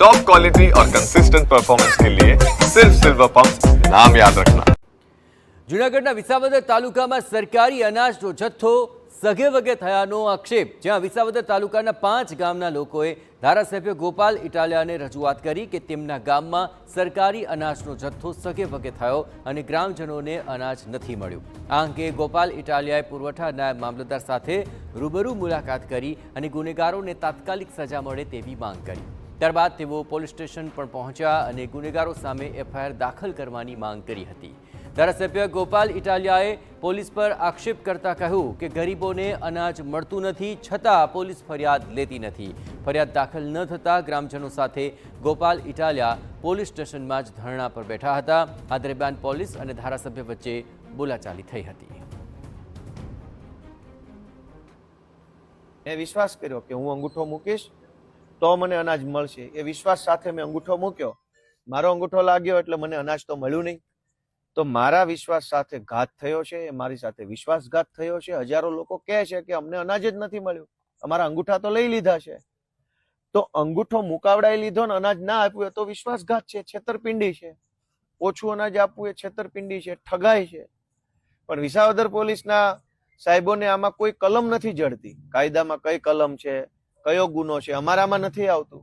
Top quality और consistent performance के लिए सिर्फ सिल्वर पंप नाम याद रखना। જૂનાગઢના વિસાવદર તાલુકામાં સરકારી અનાજનો જથ્થો સગે વગે થયાનો આક્ષેપ, જ્યાં વિસાવદર તાલુકાના 5 ગામના લોકોએ ધારાસભ્ય ગોપાલ ઇટાલિયાને રજૂઆત કરી કે તેમના ગામમાં સરકારી અનાજનો જથ્થો સગે વગે થયો અને ગ્રામજનોને અનાજ નથી મળ્યું। આ અંગે ગોપાલ ઇટાલિયાએ પુરવઠા નાયબ મામલતદાર સાથે રૂબરૂ મુલાકાત કરી અને ગુનેગારોને તાત્કાલિક સજા મળે તેવી માંગ કરી। ત્યારબાદ તેઓ પોલીસ સ્ટેશન પણ પહોંચ્યા અને ગુનેગારો સામે એફઆઈઆર દાખલ કરવાની માંગ કરી હતી। ધારાસભ્ય ગોપાલ ઇટાલિયાએ પોલીસ પર આક્ષેપ કરતા કહ્યું કે ગરીબોને અનાજ મળતું નથી, છતાં પોલીસ ફરિયાદ લેતી નથી। ફરિયાદ દાખલ ન થતાં ગ્રામજનો સાથે ગોપાલ ઇટાલિયા પોલીસ સ્ટેશનમાં જ ધરણા પર બેઠા હતા। આ દરમિયાન પોલીસ અને ધારાસભ્ય વચ્ચે બોલાચાલી થઈ હતી। મેં વિશ્વાસ કર્યો કે હું અંગૂઠો મૂકીશ તો મને અનાજ મળશે। એ વિશ્વાસ સાથે મેં અંગૂઠો મૂક્યો, મારો અંગૂઠો લાગ્યો એટલે મને અનાજ તો મળ્યું નહીં। તો મારા વિશ્વાસ સાથે ઘાત થયો છે, એ મારી સાથે વિશ્વાસઘાત થયો છે। હજારો લોકો કહે છે કે અમને અનાજ જ નથી મળ્યું, અમારા અંગૂઠા તો લઈ લીધા છે। તો અંગૂઠો મુકાવડાઈ લીધો ને અનાજ ના આપ્યું તો વિશ્વાસઘાત છે, છેતરપિંડી છે। ઓછું અનાજ આપવું એ છેતરપિંડી છે, ઠગાઈ છે। પણ વિસાવદર પોલીસના સાહેબોને આમાં કોઈ કલમ નથી જડતી। કાયદામાં કઈ કલમ છે, કયો ગુનો છે, અમારામાં નથી આવતું।